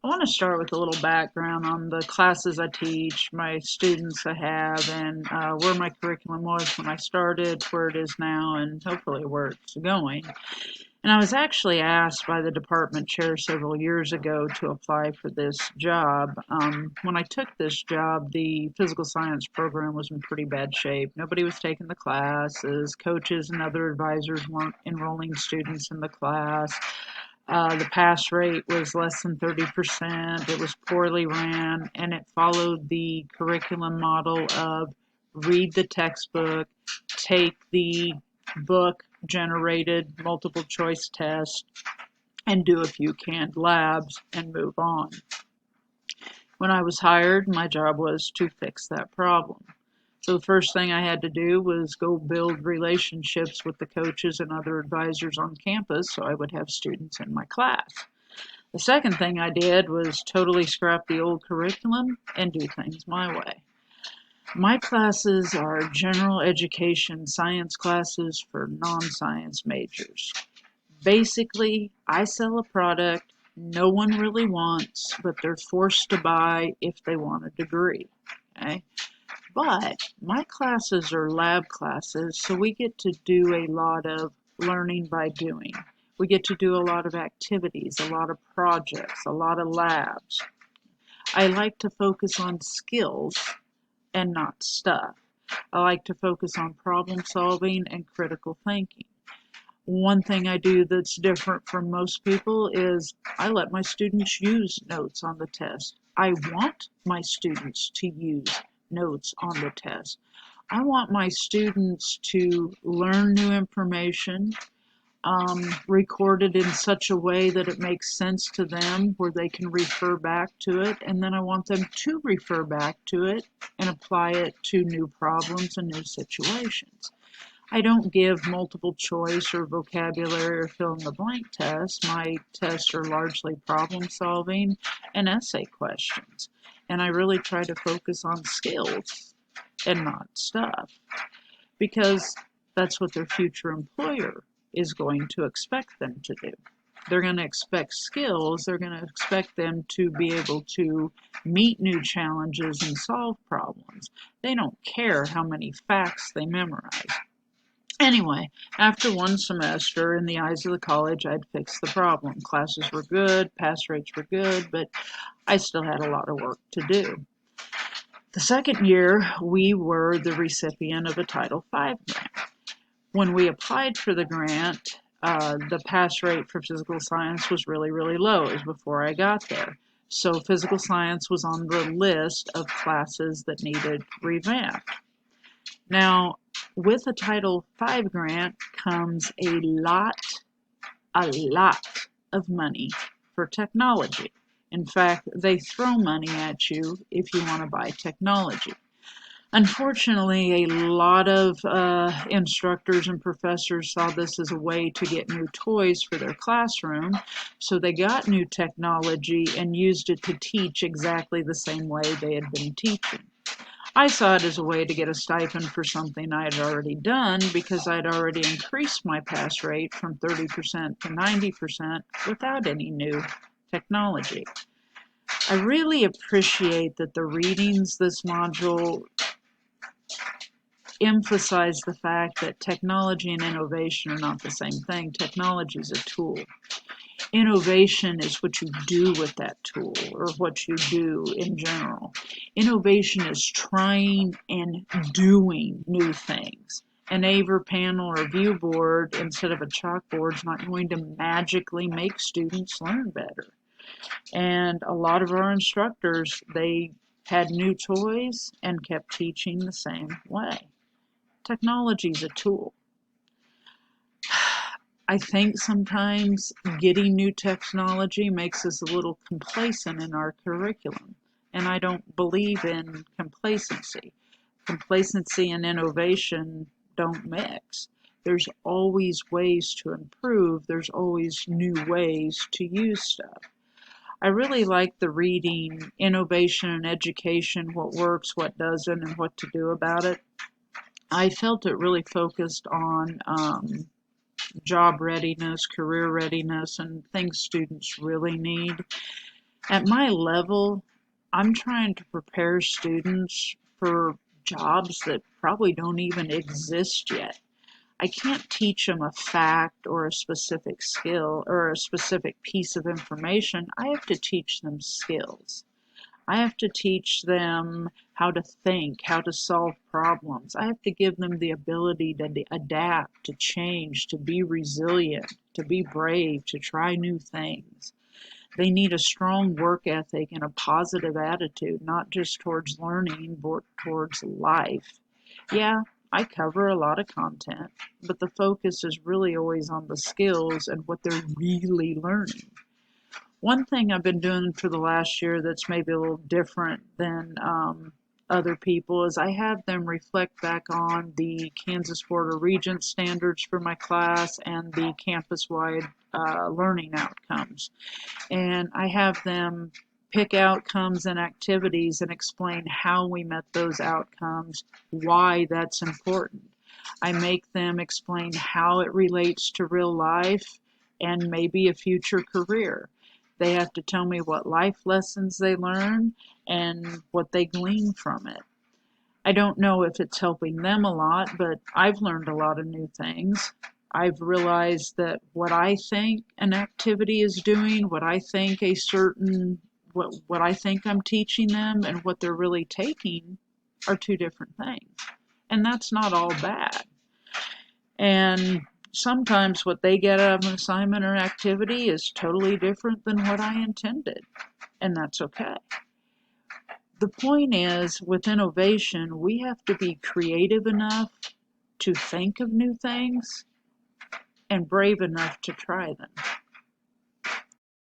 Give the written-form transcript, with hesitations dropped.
I want to start with a little background on the classes I teach, my students I have, and where my curriculum was when I started, where it is now, and hopefully where it's going. And I was actually asked by the department chair several years ago to apply for this job. When I took this job, the physical science program was in pretty bad shape. Nobody was taking the classes. Coaches and other advisors weren't enrolling students in the class. The pass rate was less than 30%. It was poorly ran, and it followed the curriculum model of read the textbook, take the book generated multiple choice test, and do a few canned labs and move on. When I was hired, my job was to fix that problem. So the first thing I had to do was go build relationships with the coaches and other advisors on campus so I would have students in my class. The second thing I did was totally scrap the old curriculum and do things my way. My classes are general education science classes for non-science majors. Basically, I sell a product no one really wants, but they're forced to buy if they want a degree. Okay? But my classes are lab classes, so we get to do a lot of learning by doing. We get to do a lot of activities, a lot of projects, a lot of labs. I like to focus on skills and not stuff. I like to focus on problem solving and critical thinking. One thing I do that's different from most people is I let my students use notes on the test. I want my students to use notes on the test. I want my students to learn new information, recorded in such a way that it makes sense to them where they can refer back to it, and then I want them to refer back to it and apply it to new problems and new situations. I don't give multiple choice or vocabulary or fill in the blank tests. My tests are largely problem solving and essay questions. And I really try to focus on skills and not stuff because that's what their future employer is going to expect them to do. They're going to expect skills. They're going to expect them to be able to meet new challenges and solve problems. They don't care how many facts they memorize. Anyway, after one semester, in the eyes of the college, I'd fixed the problem. Classes were good, pass rates were good, but I still had a lot of work to do. The second year, we were the recipient of a Title V grant. When we applied for the grant, the pass rate for physical science was really, really low. It was before I got there. So physical science was on the list of classes that needed revamped. Now, with a Title V grant comes a lot of money for technology. In fact, they throw money at you if you want to buy technology. Unfortunately, a lot of instructors and professors saw this as a way to get new toys for their classroom, so they got new technology and used it to teach exactly the same way they had been teaching. I saw it as a way to get a stipend for something I had already done because I'd already increased my pass rate from 30% to 90% without any new technology. I really appreciate that the readings this module emphasize the fact that technology and innovation are not the same thing. Technology is a tool. Innovation is what you do with that tool or what you do in general. Innovation is trying and doing new things. An AVER panel or view board instead of a chalkboard is not going to magically make students learn better. And a lot of our instructors, they had new toys and kept teaching the same way. Technology is a tool. I think sometimes getting new technology makes us a little complacent in our curriculum, and I don't believe in complacency. Complacency and innovation don't mix. There's always ways to improve, there's always new ways to use stuff. I really like the reading Innovation and Education, What Works, What Doesn't, and What to Do About It. I felt it really focused on job readiness, career readiness, and things students really need. At my level, I'm trying to prepare students for jobs that probably don't even exist yet. I can't teach them a fact or a specific skill or a specific piece of information. I have to teach them skills. I have to teach them how to think, how to solve problems. I have to give them the ability to adapt, to change, to be resilient, to be brave, to try new things. They need a strong work ethic and a positive attitude, not just towards learning, but towards life. Yeah, I cover a lot of content, but the focus is really always on the skills and what they're really learning. One thing I've been doing for the last year that's maybe a little different than other people is I have them reflect back on the Kansas Board of Regents standards for my class and the campus-wide learning outcomes. And I have them pick outcomes and activities and explain how we met those outcomes, why that's important. I make them explain how it relates to real life and maybe a future career. They have to tell me what life lessons they learn and what they glean from it. I don't know if it's helping them a lot, but I've learned a lot of new things. I've realized that what I think an activity is doing, what I think I'm teaching them and what they're really taking are two different things. And that's not all bad. And sometimes what they get out of an assignment or activity is totally different than what I intended, and that's okay. The point is, with innovation, we have to be creative enough to think of new things and brave enough to try them.